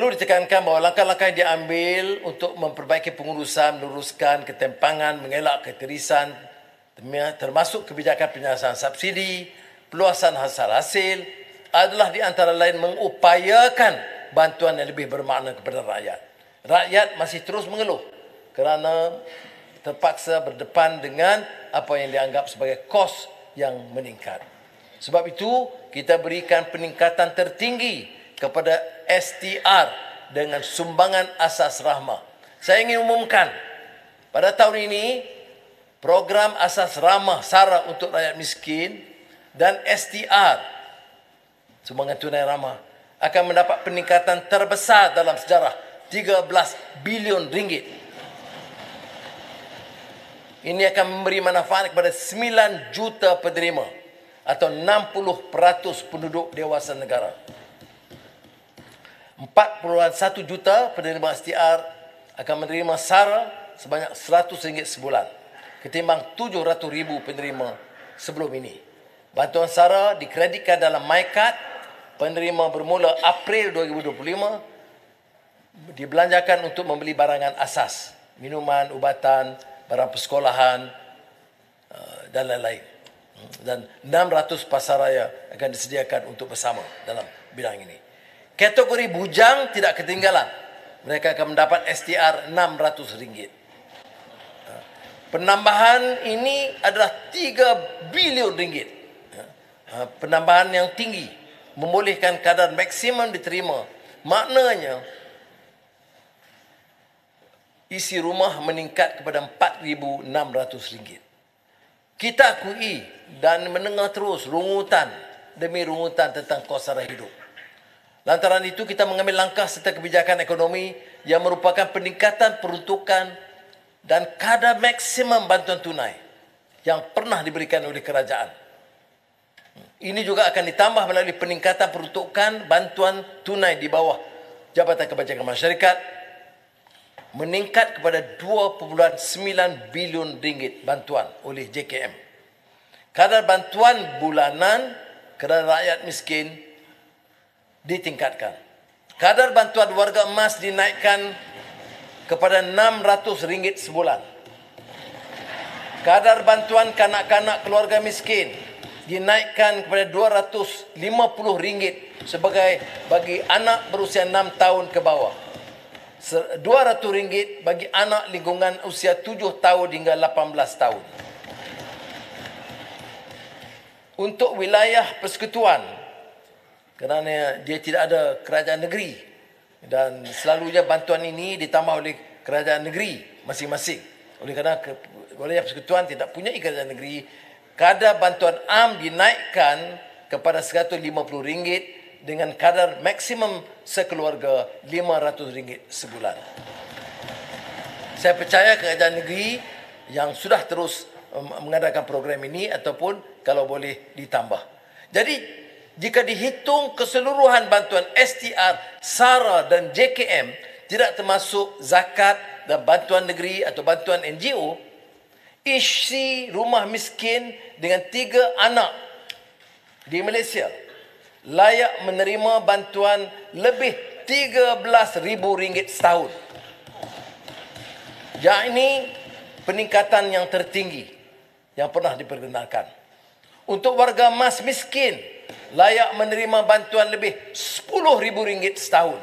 perlu ditekankan bahawa langkah-langkah yang diambil untuk memperbaiki pengurusan, meluruskan ketimpangan, mengelak ketirisan, termasuk kebijakan penyelesaian subsidi, peluasan hasil adalah di antara lain mengupayakan bantuan yang lebih bermakna kepada rakyat. Rakyat masih terus mengeluh kerana terpaksa berdepan dengan apa yang dianggap sebagai kos yang meningkat. Sebab itu, kita berikan peningkatan tertinggi kepada STR dengan sumbangan asas rahmah. Saya ingin umumkan, pada tahun ini, program asas rahmah SARA untuk rakyat miskin dan STR, sumbangan tunai ramah, akan mendapat peningkatan terbesar dalam sejarah, 13 bilion ringgit. Ini akan memberi manfaat kepada 9 juta penerima atau 60% penduduk dewasa negara. 4.1 juta penerima STR akan menerima SARA sebanyak RM100 sebulan ketimbang 700,000 penerima sebelum ini. Bantuan SARA dikreditkan dalam MyKad. Penerima bermula April 2025 dibelanjakan untuk membeli barangan asas, minuman, ubatan, barang persekolahan dan lain-lain. Dan 600 pasaraya akan disediakan untuk bersama dalam bidang ini. Kategori bujang tidak ketinggalan. Mereka akan mendapat STR RM600. Penambahan ini adalah 3 bilion ringgit. Penambahan yang tinggi membolehkan kadar maksimum diterima. Maknanya isi rumah meningkat kepada RM4,600. Kita akui dan mendengar terus rungutan demi rungutan tentang kos sara hidup. Lantaran itu kita mengambil langkah serta kebijakan ekonomi yang merupakan peningkatan peruntukan dan kadar maksimum bantuan tunai yang pernah diberikan oleh kerajaan. Ini juga akan ditambah melalui peningkatan peruntukan bantuan tunai di bawah Jabatan Kebajikan Masyarakat meningkat kepada 2.9 bilion ringgit bantuan oleh JKM. Kadar bantuan bulanan kepada rakyat miskin ditingkatkan. Kadar bantuan warga emas dinaikkan kepada RM600 sebulan. Kadar bantuan kanak-kanak keluarga miskin dinaikkan kepada RM250 sebagai bagi anak berusia 6 tahun ke bawah. RM200 bagi anak lingkungan usia 7 tahun hingga 18 tahun. Untuk wilayah persekutuan, kerana dia tidak ada kerajaan negeri dan selalunya bantuan ini ditambah oleh kerajaan negeri masing-masing. Oleh kerana wilayah persekutuan tidak punya kerajaan negeri, kadar bantuan am dinaikkan kepada RM150 dengan kadar maksimum sekeluarga RM500 sebulan. Saya percaya kerajaan negeri yang sudah terus mengadakan program ini ataupun kalau boleh ditambah. Jadi jika dihitung keseluruhan bantuan STR, SARA dan JKM tidak termasuk zakat dan bantuan negeri atau bantuan NGO, isi rumah miskin dengan 3 anak di Malaysia layak menerima bantuan lebih RM13,000 setahun. Yang ini peningkatan yang tertinggi yang pernah diperkenalkan. Untuk warga emas miskin layak menerima bantuan lebih RM10,000 setahun.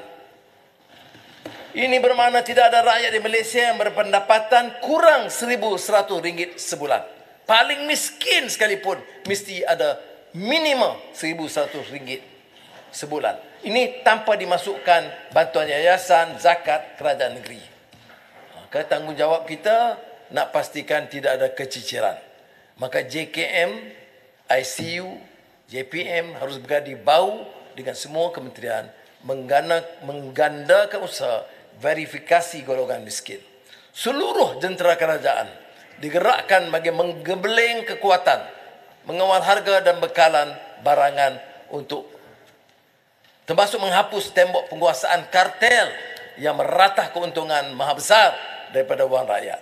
Ini bermakna tidak ada rakyat di Malaysia yang berpendapatan kurang RM1,100 sebulan. Paling miskin sekalipun mesti ada minimum RM1,100 sebulan. Ini tanpa dimasukkan bantuan yayasan, zakat, kerajaan negeri. Maka tanggungjawab kita nak pastikan tidak ada keciciran. Maka JKM, ICU, JPM harus bergadi bau dengan semua kementerian menggandakan usaha verifikasi golongan miskin. Seluruh jentera kerajaan digerakkan bagi menggembleng kekuatan, mengawal harga dan bekalan barangan untuk termasuk menghapus tembok penguasaan kartel yang meratah keuntungan maha besar daripada wang rakyat.